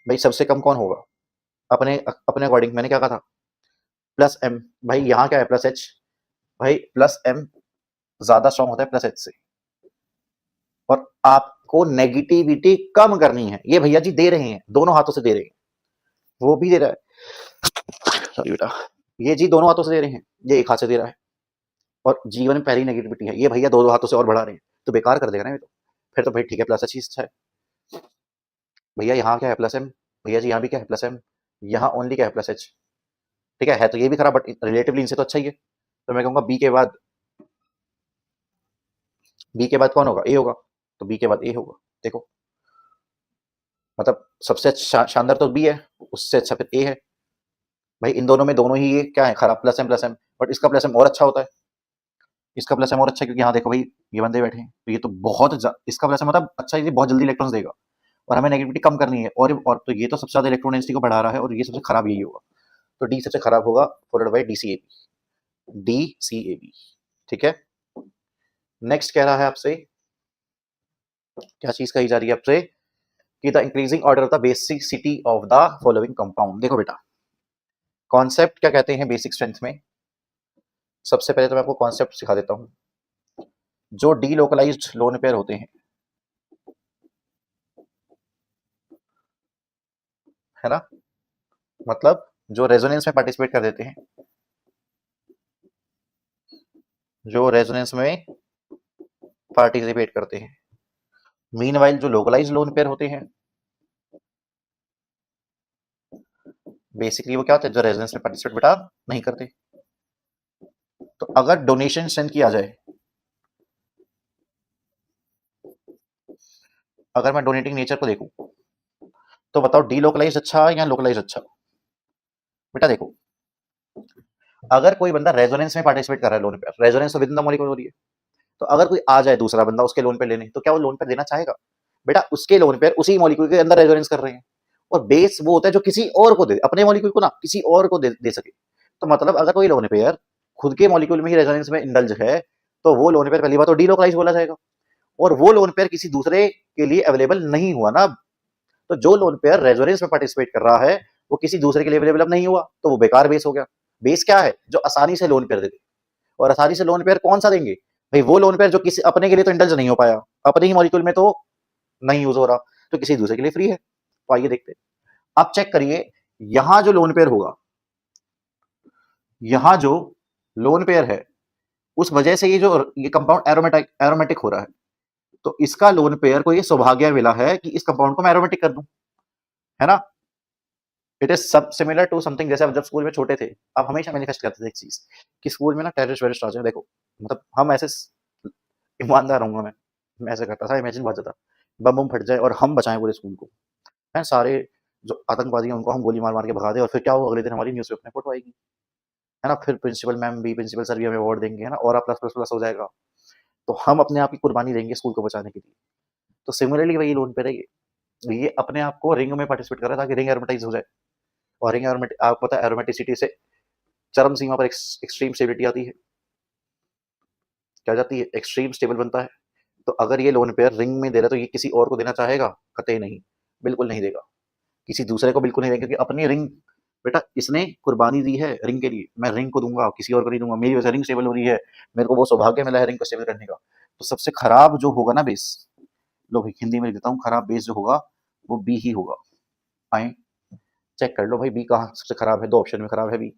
भाई सबसे कम कौन होगा, अपने अपने अकॉर्डिंग मैंने क्या कहा था, प्लस M। भाई यहाँ क्या है, प्लस H, भाई प्लस M ज्यादा स्ट्रॉन्ग होता है प्लस H से, और आपको नेगेटिविटी कम करनी है। ये भैया जी दे रहे हैं, दोनों हाथों से दे रहे हैं, वो भी दे रहा है, सॉरी बेटा, ये जी दोनों हाथों से दे रहे हैं, ये एक हाथ से दे रहा है, और जीवन में पहली नेगेटिविटी है, ये भैया दो हाथों से और बढ़ा रहे हैं, तो बेकार कर देगा ना ये तो। फिर तो भाई ठीक है, प्लस H ही अच्छा है। भैया यहाँ क्या है, प्लस M, भैया जी यहाँ भी क्या है, प्लस M, यहाँ ओनली क्या है, प्लस H। ठीक है तो ये भी खराब, बट रिलेटिवली इनसे तो अच्छा ही है। तो मैं कहूंगा बी के बाद कौन होगा, ए होगा, तो बी के बाद ए होगा। देखो मतलब सबसे शानदार तो बी है, उससे अच्छा फिर ए है। भाई इन दोनों में दोनों ही ये क्या है, खराब, प्लस M, बट इसका प्लस M और अच्छा होता है, इसका प्लस M और अच्छा है, क्योंकि यहाँ देखो भाई ये बंदे बैठे हैं, तो ये तो बहुत इसका प्लस M मतलब अच्छा, ये बहुत जल्दी इलेक्ट्रॉन्स देगा, और हमें नेगेटिविटी कम करनी है, और तो ये तो सबसे ज़्यादा इलेक्ट्रॉन डेंसिटी को बढ़ा रहा है और ये सबसे खराब यही होगा, तो डी सबसे खराब होगा followed by D C A B. ठीक है, नेक्स्ट कह रहा है आपसे, क्या चीज कही जा रही है आपसे कि the increasing order of the basicity of the following compound. देखो बेटा, कॉन्सेप्ट क्या कहते हैं बेसिक स्ट्रेंथ में, सबसे पहले तो मैं आपको कॉन्सेप्ट सिखा देता हूं। जो डीलोकलाइज्ड लोन पेयर होते हैं, है ना, मतलब जो रेजोनेंस में पार्टिसिपेट कर देते हैं, जो रेजोनेंस में पार्टिसिपेट करते हैं, मीनवाइल जो लोकलाइज्ड लोन पेयर होते हैं बेसिकली वो क्या होता है, जो रेजोनेंस में पार्टिसिपेट बेटा नहीं करते। तो अगर डोनेशन स्ट्रेंथ की आ जाए, अगर मैं डोनेटिंग नेचर को देखूं, तो बताओ डीलोकलाइज अच्छा या लोकलाइज अच्छा। बेटा देखो, अगर कोई बंदा रेजोनेंस में पार्टिसिपेट कर रहा है लोन पे, रेजोनेंस तो विद इन द मॉलिक्यूल हो रही है, तो अगर कोई आ जाए दूसरा बंदा उसके लोन पे लेने, तो क्या वो लोन पे देना चाहेगा? बेटा उसके लोन पे उसी मॉलिक्यूल के अंदर रेजोनेंस कर रहे हैं, और बेस वो होता है जो किसी और को दे, अपने मॉलिक्यूल को ना किसी और को दे सके। तो मतलब अगर कोई लोन पेयर खुद के मॉलिक्यूल में ही रेजोनेंस में इंडल्ज है, तो वो लोन पेयर पहली बात तो डीलोकलाइज बोला जाएगा, और वो लोन पेयर किसी दूसरे के लिए अवेलेबल नहीं हुआ ना। तो जो लोन पेयर रेजोनेंस में पार्टिसिपेट कर रहा है वो किसी दूसरे के लिए अवेलेबल नहीं हुआ, तो वो बेकार बेस हो गया। बेस क्या है? जो आसानी से लोन पेयर दे दे, और आसानी से लोन पेयर कौन सा देंगे भाई? वो लोन पेयर जो किसी अपने के लिए तो इंडल्ज नहीं हो पाया, अपने ही मॉलिक्यूल में तो नहीं यूज हो रहा, तो किसी दूसरे के लिए फ्री है। तो आइए देखते हैं। अब चेक करिए, यहां जो लोन पेयर होगा, यहां जो लोन पेयर है, उस वजह से ये कंपाउंड एरोमेटिक एरोमेटिक हो रहा है, तो इसका लोन पेयर को ये सौभाग्य मिला है कि इस कंपाउंड को मैं एरोमेटिक कर दूं, है ना। इट इज सब सिमिलर टू समथिंग, जैसे जब स्कूल में छोटे थे, आप हमेशा मैनिफेस्ट करते थे एक चीज कि स्कूल में ना टेररिस्ट वेरिस्ट आ जाए। देखो मतलब हम ऐसे ईमानदार रहूंगा मैं ऐसे करता था, इमेजिन बहुत ज्यादा बम बम फट जाए और हम बचाएं पूरे स्कूल को, है सारे जो आतंकवादी हैं उनको हम गोली मार मार के भगा दे, और फिर क्या हो, अगले दिन हमारी न्यूज़पेपर में फोटो आएगी, है ना, फिर प्रिंसिपल मैम भी, प्रिंसिपल सर भी हमें अवार्ड देंगे, है ना, और प्लस प्लस प्लस हो जाएगा। तो हम अपने आप की कुर्बानी देंगे स्कूल को बचाने के लिए। तो सिमिलरली वही लोन पे रहेगी, ये अपने आप को रिंग में पार्टिसिपेट कर रहा है ताकि रिंग एरोमेटाइज हो जाए, और रिंग एरोमेटिक आपको पता है एरोमेटिसिटी से चरम सीमा पर एक्सट्रीम स्टेबिलिटी आती है, क्या जाती है, एक्सट्रीम स्टेबल बनता है। तो अगर ये लोन पेयर रिंग में दे रहा है तो ये किसी और को देना चाहेगा? कतई नहीं, बिल्कुल नहीं देगा, किसी दूसरे को बिल्कुल नहीं देगा, क्योंकि अपनी रिंग, बेटा इसने कुर्बानी दी है रिंग के लिए, मैं रिंग को दूंगा, किसी और को नहीं दूंगा, मेरी वजह से रिंग स्टेबल हो रही है, मेरे को वो सौभाग्य मिला है रिंग को स्टेबल करने का। तो सबसे खराब जो होगा ना बेस, लो भाई हिंदी में लिख देता हूँ, खराब बेस जो होगा वो बी ही होगा। आए चेक कर लो भाई, बी कहाँ सबसे खराब है, दो ऑप्शन में खराब है बी।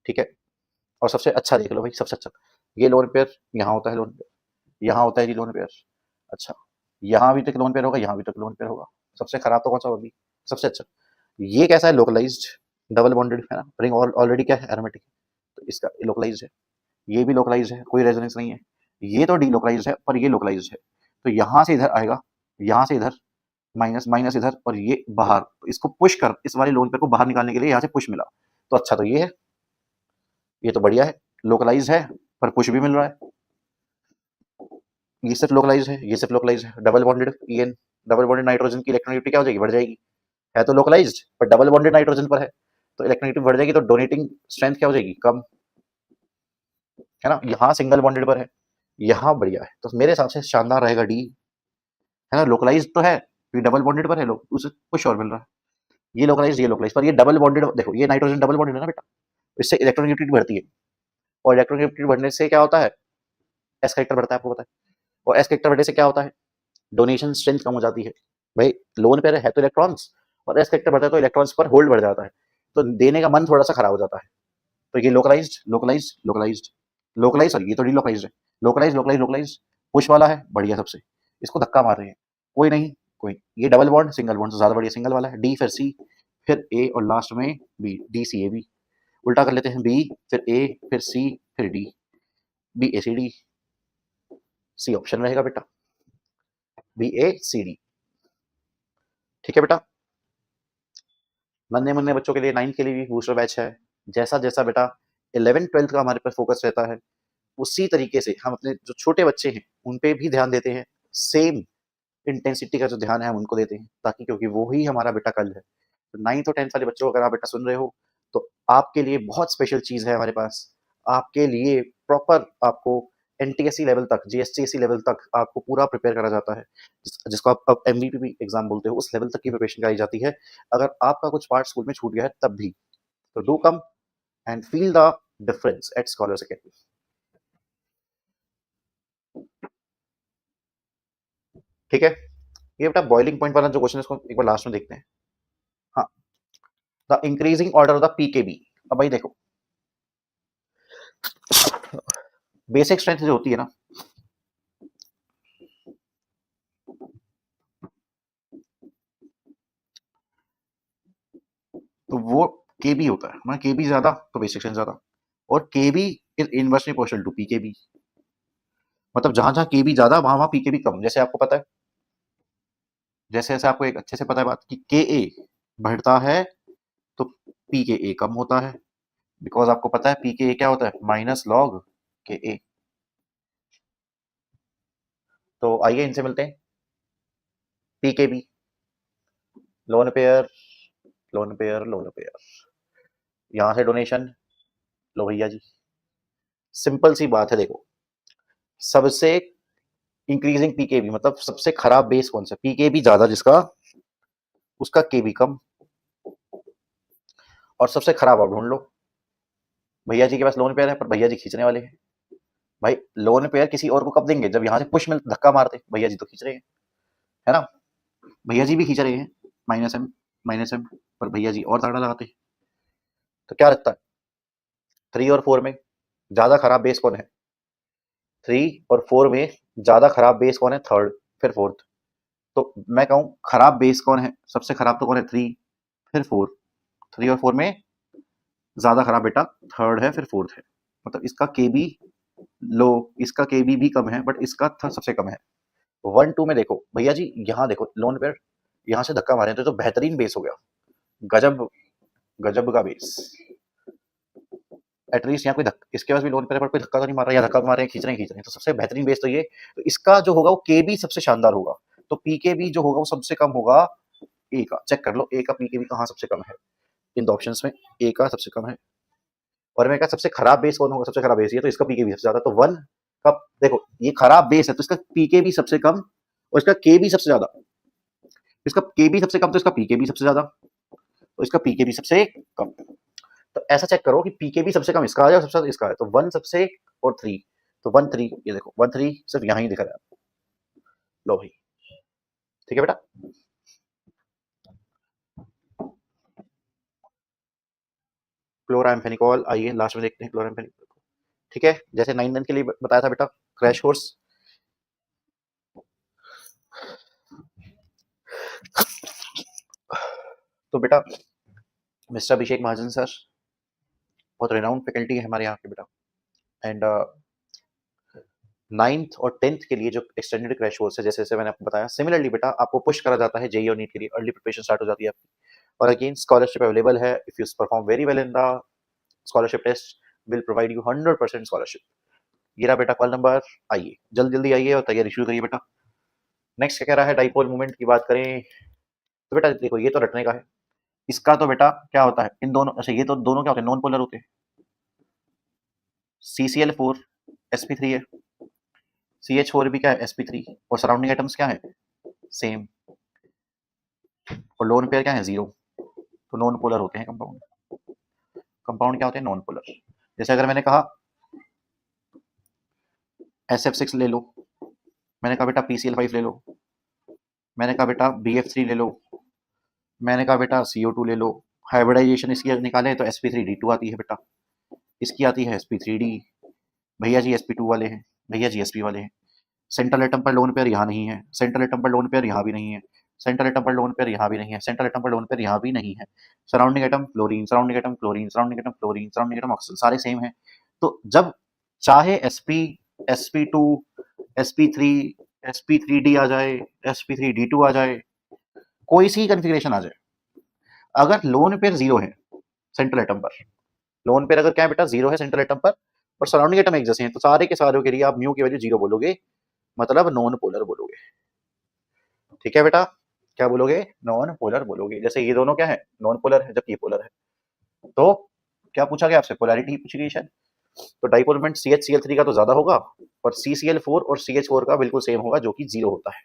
ठीक है, और सबसे अच्छा देख लो भाई, सबसे अच्छा, ये लोन पेयर यहाँ होता है, लोन पेयर यहाँ होता है, ये लोन पेयर, अच्छा यहाँ भी तक लोन पेयर होगा, यहाँ भी तक लोन पेयर होगा, सबसे खराब तो कौन सा होगी? सबसे अच्छा। ये कैसा है? लोकलाइज्ड, डबल बॉन्डेड, है ना, रिंग ऑलरेडी क्या है, एरोमेटिक, तो इसका लोकलाइज्ड है, ये भी लोकलाइज्ड है, कोई रेजोनेंस नहीं है, ये तो डीलोकलाइज्ड है पर ये लोकलाइज्ड है, तो यहाँ से इधर आएगा, यहाँ से इधर, माइनस माइनस इधर, और ये बाहर, तो इसको पुश कर, इस वाले लोन पेयर को बाहर निकालने के लिए यहाँ से पुश मिला, तो अच्छा तो ये है, ये तो बढ़िया है, लोकलाइज्ड है पर पुश भी मिल रहा है। ये सिर्फ लोकलाइज्ड है, ये सिर्फ लोकलाइज्ड है, double bonded EN, double bonded nitrogen की इलेक्ट्रोनेगेटिविटी क्या हो जाएगी? बढ़ जाएगी, है तो लोकलाइज्ड पर डबल बॉन्डेड नाइट्रोजन पर है, तो इलेक्ट्रोनेगेटिविटी बढ़ जाएगी, तो डोनेटिंग स्ट्रेंथ क्या हो जाएगी? कम, है ना। यहाँ सिंगल बॉन्डेड पर है, यहाँ बढ़िया है, तो मेरे हिसाब से शानदार रहेगा डी, है ना, लोकलाइज्ड तो है, ये डबल बॉन्डेड पर है, लोग उसे कुछ और मिल रहा है, ये लोकलाइज्ड, ये लोकलाइज्ड, पर ये डबल बॉन्डेड, देखो ये नाइट्रोजन डबल बॉन्डेड है ना बेटा, इससे इलेक्ट्रोनेगेटिविटी बढ़ती है, और इलेक्ट्रोनेगेटिविटी बढ़ने से क्या होता है? एस कैरेक्टर बढ़ता है, आपको पता है, और एस कैरेक्टर बढ़ने से क्या होता है? डोनेशन स्ट्रेंथ कम हो जाती है भाई, लोन पे है तो इलेक्ट्रॉन्स, और एस कैरेक्टर बढ़ता है तो इलेक्ट्रॉन्स पर होल्ड बढ़ जाता है, तो देने का मन थोड़ा सा खराब हो जाता है। तो ये localized localized localized localize, sorry ये तो डीलोकलाइज्ड है, लोकलाइज लोकलाइज लोकलाइज, पुश वाला है बढ़िया सबसे, इसको धक्का मार रहे हैं, कोई नहीं, कोई ये डबल बॉन्ड सिंगल बॉन्ड से ज्यादा बढ़िया सिंगल वाला है, डी फिर सी फिर ए और लास्ट में B, D C A B, उल्टा कर लेते हैं, बी फिर ए फिर सी फिर डी, बी ए सी डी, सी ऑप्शन रहेगा बेटा, बी ए सी डी। ठीक है बेटा, नन्हे मुन्ने बच्चों के लिए 9th के लिए भी बूस्टर बैच है, जैसा जैसा बेटा 11th 12th का हमारे पास फोकस रहता है, उसी तरीके से हम अपने जो छोटे बच्चे हैं उन पे भी ध्यान देते हैं, सेम इंटेंसिटी का जो ध्यान है हम उनको देते हैं, ताकि क्योंकि वो ही हमारा बेटा कल है। तो 9th और 10th वाले बच्चों को अगर आप बेटा सुन रहे हो, तो आपके लिए बहुत स्पेशल चीज़ है हमारे पास। आपके लिए प्रॉपर आपको एनटीएससी लेवल तक, जीएसटीएससी लेवल तक आपको पूरा प्रिपेयर करा जाता है, जिसको आप अब एमवीपी भी एग्जाम बोलते हो, उस लेवल तक की प्रिपरेशन कराई जाती है। अगर आपका कुछ पार्ट स्कूल में छूट गया है तब भी, तो do come and feel the difference at scholars academy. ठीक है, ये बेटा बॉइलिंग पॉइंट वाला जो क्वेश्चन है इसको एक बार लास्ट में देखते हैं। हाँ, the increasing order of the pKb. अब भाई देखो, बेसिक स्ट्रेंथ जो होती है ना, तो वो केबी होता है, मतलब केबी ज्यादा तो बेसिक स्ट्रेंथ ज्यादा, और Kb is inversely proportional to pKb. मतलब जहां जहां केबी ज्यादा वहां वहां पीकेबी कम। जैसे आपको पता है, जैसे जैसे आपको एक अच्छे से पता है बात कि के ए बढ़ता है तो पी के ए कम होता है, बिकॉज आपको पता है पी के ए क्या होता है, माइनस लॉग के ए। तो आइए इनसे मिलते हैं। P K B, lone pair, lone pair, lone pair, यहां से डोनेशन लो भैया जी। सिंपल सी बात है, देखो सबसे इंक्रीजिंग पीकेबी मतलब सबसे खराब बेस कौन सा, पीकेबी ज्यादा जिसका, उसका केबी कम, और सबसे खराब आप ढूंढ लो। भैया जी के पास लोन पेयर है पर भैया जी खींचने वाले हैं। भाई लोन पेयर किसी और को कब देंगे, जब यहां से पुश में धक्का मारते, भैया जी तो खींच रहे हैं, है ना, भैया जी भी खींच रहे हैं, माइनस एम, पर भैया जी और तगड़ा लगाते। तो क्या लगता है, 3 और 4 में ज्यादा खराब बेस कौन है, 3 और 4 में ज्यादा खराब बेस कौन है, थर्ड, फिर फोर्थ। तो मैं कहूं खराब बेस कौन है, सबसे खराब तो कौन है, 3, फिर 4। 3 और 4 में ज्यादा खराब बेटा थर्ड है, फिर फोर्थ है। मतलब इसका केबी लो, इसका केबी भी कम है, बट इसका सबसे कम है। 1-2 में देखो भैया जी, यहाँ देखो लोन पेयर, यहाँ से धक्का मारे तो बेहतरीन बेस हो गया, गजब गजब का बेस। एटलीस्ट यहाँ कोई इसके पास भी लोन पेयर पर कोई धक्का तो नहीं मार रहा, या धक्का मार रहे हैं, खींच रहे हैं, तो सबसे बेहतरीन बेस तो ये। तो इसका जो होगा वो केबी सबसे शानदार होगा। तो पीकेबी जो होगा वो सबसे कम होगा ए का। चेक कर लो ए का पीकेबी कहाँ सबसे कम है, इन दो ऑप्शंस में ए का सबसे कम है। और मैं कहा सबसे खराब बेस कौन होगा, सबसे खराब बेस ये, तो इसका पीके भी सबसे ज्यादा, तो 1 का देखो ये खराब बेस है तो इसका पीके भी सबसे कम, और इसका के भी सबसे ज्यादा। इसका के भी सबसे कम तो इसका पीके भी सबसे ज्यादा, तो इसका पीके भी सबसे कम। तो ऐसा चेक करो कि पीके भी सबसे कम इसका आ जाए और सबसे ज्यादा इसका है, तो 1 सबसे और 3, तो 1-3 ये देखो 1-3 सिर्फ यहाँ ही दिखा रहा है। लो भाई, ठीक है बेटा। क्लोराम्फेनिकॉल, आइए लास्ट में देखते हैं क्लोराम्फेनिकॉल। ठीक है, जैसे 9 दिन के लिए बताया था बेटा क्रैश कोर्स, तो बेटा मिस्टर अभिषेक महाजन सर बहुत रेनाउंड फैकल्टी है हमारे यहाँ के बेटा, एंड 9th और 10th के लिए जो एक्सटेंडेड क्रैश कोर्स है, जैसे जैसे मैंने आपको बताया, सिमिलरली बेटा आपको पुश करा जाता है जेईई और नीट के लिए, अर्ली प्रिपरेशन स्टार्ट हो जाती है आपकी, और अगेन स्कॉलरशिप अवेलेबल है। If you perform very well in the scholarship test, will provide you 100% scholarship. ये रहा बेटा कॉल नंबर, आइए जल्दी जल्दी आइए और तैयारी शुरू करिए बेटा। नेक्स्ट क्या कह रहा है, डाइपोल मूवमेंट की बात करें तो बेटा देखो ये तो रटने का है। इसका तो बेटा क्या होता है, इन दोनों, अच्छा ये तो दोनों क्या होते हैं, नॉन पोलर होते हैं। CCl4 sp3 है, CH4 भी क्या है, sp3, और सराउंडिंग एटम्स क्या है, सेम, और लोन पेयर क्या है, 0। तो नॉन पोलर होते हैं कंपाउंड। कंपाउंड क्या होते हैं, नॉन पोलर। जैसे अगर मैंने कहा SF6 ले लो, मैंने कहा बेटा PCl5 ले लो, मैंने कहा बेटा BF3 ले लो, मैंने कहा बेटा CO2 ले लो, हाइब्रिडाइजेशन इसकी निकाले तो sp3d2 आती है बेटा, इसकी आती है sp3d, भैया जी sp2 वाले हैं, भैया जी sp वाले हैं। सेंट्रल एटम पर लोन पेयर यहाँ नहीं है, सेंट्रल एटम पर लोन पेयर यहाँ भी नहीं है, सेंट्रल एटम पर लोन पेयर यहाँ भी नहीं है, सेंट्रल एटम पर लोन पेयर यहाँ भी नहीं है। Surrounding atom chlorine, surrounding atom chlorine, surrounding atom chlorine, surrounding atom oxygen, सारे सेम है। तो जब चाहे sp, sp2, sp3, sp3d आ जाए, sp3d2 आ जाए, कोई सी कन्फिग्रेशन आ जाए, अगर लोन पेयर 0 है सेंट्रल एटम पर, लोन पेयर अगर क्या है बेटा 0 है सेंट्रल एटम पर, और सराउंडिंग एटम एक जैसे हैं, तो सारे के सारे के लिए आप म्यू की वैल्यू 0 बोलोगे, मतलब नॉन पोलर बोलोगे। ठीक है बेटा, क्या बोलोगे? नॉन पोलर बोलोगे। जैसे ये दोनों क्या है? नॉन पोलर है, जबकि ये पोलर है। तो क्या पूछा गया आपसे? पोलैरिटी पूछी गई शायद। तो डाइपोल मोमेंट CH Cl3 का तो ज्यादा होगा और CCl4 और CH4 का बिल्कुल सेम होगा, जो कि 0 होता है।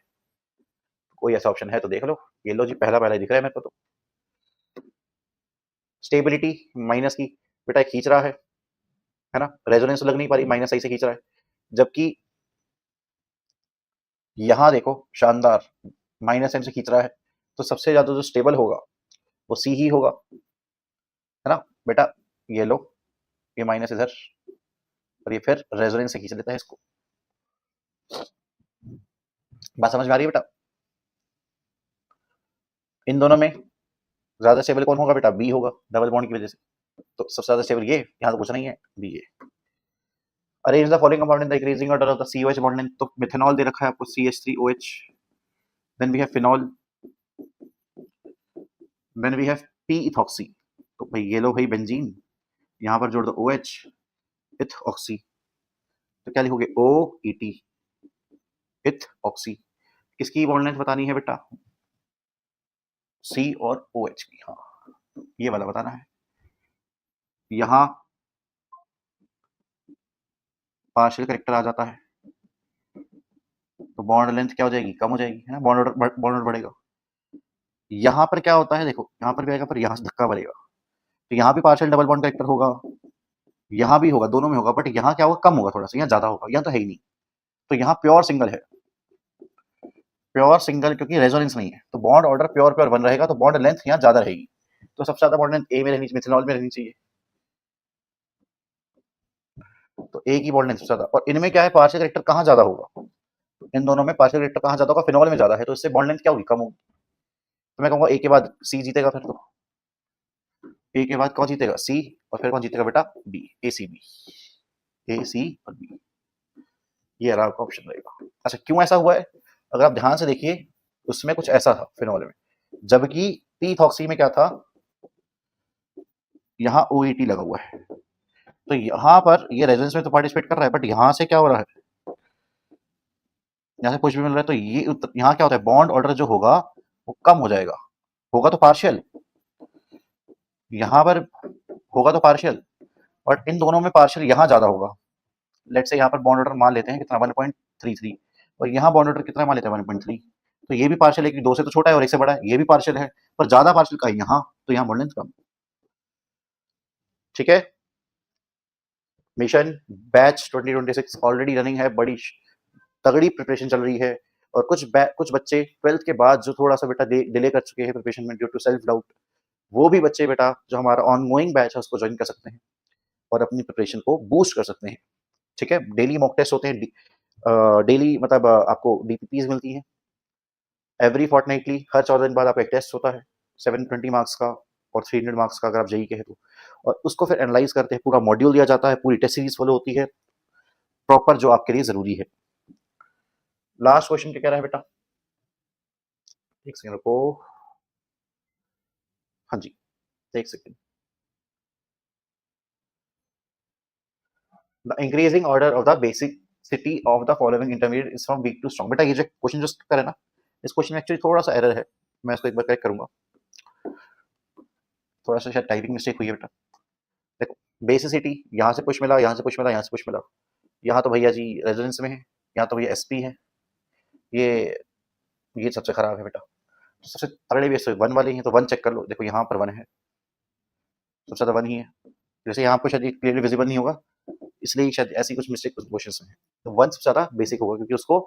कोई ऐसा ऑप्शन है तो देख लो। ये लो जी, पहला पहला दिख रहा है मेरे को तो। स्टेबिलिटी माइनस की, बेटा खींच रहा है ना, रेजोनेंस लग नहीं पा रही, माइनस आई से खींच रहा है। जबकि यहां देखो, शानदार, माइनस एम से खींच रहा है। तो सबसे ज्यादा जो स्टेबल होगा वो सी ही होगा, है ना बेटा। ये लो, ये माइनस इधर और ये फिर रेजोनेंस से खींच लेता है इसको। बात समझ में आ रही है बेटा? इन दोनों में ज्यादा स्टेबल कौन होगा बेटा? बी होगा, डबल बॉन्ड की वजह से। तो सबसे ज्यादा स्टेबल ये, यहाँ तो कुछ नहीं है, बी है। Arrange the following compound in the increasing order of the COH bond length. तो मिथेनॉल दे रखा है आपको, CH3OH। Then we have phenol, then we have P ethoxy. तो भाई ये लो भाई बेंजीन, यहाँ पर जोड़ दो OH, इथ ऑक्सी। तो क्या लिखोगे? OET, इथ ऑक्सी। किसकी बॉन्ड लेंथ बतानी है बेटा? C और OH की। हाँ, ये वाला बताना है। यहाँ पार्शियल करेक्टर आ जाता है, तो बॉन्ड लेंथ क्या हो जाएगी? कम हो जाएगी, है ना, बॉन्ड ऑर्डर बढ़ेगा। यहाँ पर क्या होता है देखो, यहाँ पर भी आएगा, पर यहाँ से धक्का बढ़ेगा। तो यहाँ भी पार्शियल डबल बॉन्ड करेक्टर होगा, यहाँ भी होगा, दोनों में होगा, बट यहाँ क्या होगा? कम होगा थोड़ा सा, यहाँ ज्यादा होगा, यहाँ तो है ही नहीं। तो यहाँ प्योर सिंगल है, प्योर सिंगल, क्योंकि रेजोनेंस नहीं है, तो बॉन्ड ऑर्डर प्योर प्योर बन रहेगा, तो बॉन्ड लेंथ यहाँ ज्यादा रहेगी। तो सबसे ज्यादा बॉन्ड लेंथ ए में रहनी चाहिए, मिथेनॉल में रहनी चाहिए। तो ए की बॉन्ड लेंथ सबसे ज्यादा। और इनमें क्या है? पार्शियल करेक्टर कहाँ ज्यादा होगा? इन दोनों में पार्शियल करेक्टर कहाँ ज्यादा होगा? फिनॉल में ज्यादा है, तो इससे बॉन्ड लेंथ क्या होगी? कम होगी। तो मैं कहूंगा ए के बाद सी जीतेगा। फिर तो ए के बाद कौन जीतेगा? सी। और फिर कौन जीतेगा बेटा? बी। ACB, AC और B, ये आपका ऑप्शन रहेगा। अच्छा, क्यों ऐसा हुआ है? अगर आप ध्यान से देखिए, उसमें कुछ ऐसा था फिनॉल में, जबकि पीथॉक्सी में क्या था? यहाँ OET लगा हुआ है। तो यहाँ पर ये रेजोनेंस में तो पार्टिसिपेट कर रहा है, बट यहाँ से क्या हो रहा है? यहाँ से कुछ भी मिल रहा है, तो ये यहाँ क्या होता है? बॉन्ड ऑर्डर जो होगा वो कम हो जाएगा। होगा तो पार्शियल, यहाँ पर होगा तो पार्शियल, और इन दोनों में पार्शियल यहाँ ज्यादा होगा। लेट्स से यहाँ पर बॉन्ड ऑर्डर मान लेते हैं कितना? 1.33, और यहाँ बॉन्ड ऑर्डर कितना मान लेते हैं? 1.3। तो ये भी पार्शियल है, कि 2 से तो छोटा है और 1 से बड़ा है, ये भी पार्शियल है, पर ज्यादा पार्शियल का है यहाँ, तो यहाँ बॉन्ड लेंथ कम। ठीक है, मिशन बैच 2026 ऑलरेडी रनिंग है, बड़ी तगड़ी प्रिपरेशन चल रही है। और कुछ बच्चे 12th के बाद जो थोड़ा सा बेटा डिले कर चुके हैं प्रिपरेशन में ड्यू टू सेल्फ डाउट, वो भी बच्चे बेटा जो हमारा ऑनगोइंग बैच है उसको ज्वाइन कर सकते हैं और अपनी प्रिपरेशन को बूस्ट कर सकते हैं। ठीक है, डेली मॉक टेस्ट होते हैं, डेली मतलब आपको DPPs मिलती हैं एवरी फोर्टनाइटली, हर 14 दिन बाद आपका एक टेस्ट होता है 720 मार्क्स का और 300 मार्क्स का, अगर आप JEE के हैं तो। और उसको फिर एनालाइज करते हैं, पूरा मॉड्यूल दिया जाता है, पूरी टेस्ट सीरीज फॉलो होती है प्रॉपर, जो आपके लिए जरूरी है। लास्ट क्वेश्चन क्या कह रहा है बेटा? एक सेकंड रुको, हाँ जी, एक second. The increasing order of the basicity of the following intermediate is from weak to strong. बेटा ये जो क्वेश्चन जो करे ना, इस क्वेश्चन में एक्चुअली थोड़ा सा एरर है, मैं इसको एक बार करेक्ट करूंगा। थोड़ा सा शायद टाइपिंग मिस्टेक हुई है बेटा। देखो, बेसिसिटी, यहाँ से पुश मिला, यहाँ से पुश मिला, यहाँ से पुश मिला, यहाँ तो भैया जी रेजोनेंस में है, यहाँ तो भैया SP है, ये सबसे खराब है बेटा। तो सबसे तगड़े बेस तो 1 वाले हैं, तो 1 चेक कर लो। देखो यहाँ पर 1 है, सबसे ज्यादा 1 ही है। जैसे यहाँ आपको शायद क्लियरली विजिबल नहीं होगा, इसलिए शायद ऐसी कुछ मिस्टेक कुछ क्वेश्चंस में है। तो 1 सबसे ज्यादा बेसिक होगा, क्योंकि उसको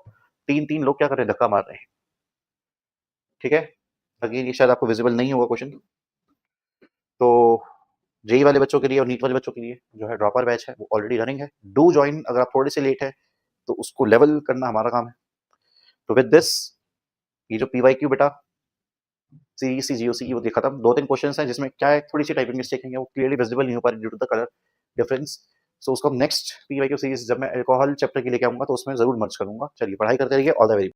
3 लोग क्या कर रहे हैं? धक्का मार रहे हैं। ठीक है, अगेन ये शायद आपको विजिबल नहीं होगा क्वेश्चन। तो JEE वाले बच्चों के लिए और नीट वाले बच्चों के लिए जो है ड्रॉपर बैच है वो ऑलरेडी रनिंग है, डू ज्वाइन। अगर आप थोड़े से लेट है तो उसको लेवल करना हमारा काम है। तो विद दिस, ये जो PYQ बेटा CEC GOC की वो देखा था, 2-3 क्वेश्चंस हैं जिसमें क्या है, थोड़ी सी टाइपिंग मिस्टेक है, वो क्लियरली विजिबल नहीं हो पा रही due to the colour difference. So उसको नेक्स्ट PYQ सीरीज जब मैं अल्कोहल चैप्टर के लेके आऊंगा तो उसमें जरूर मर्ज करूंगा। चलिए पढ़ाई करते रहिए, ऑल द वेरी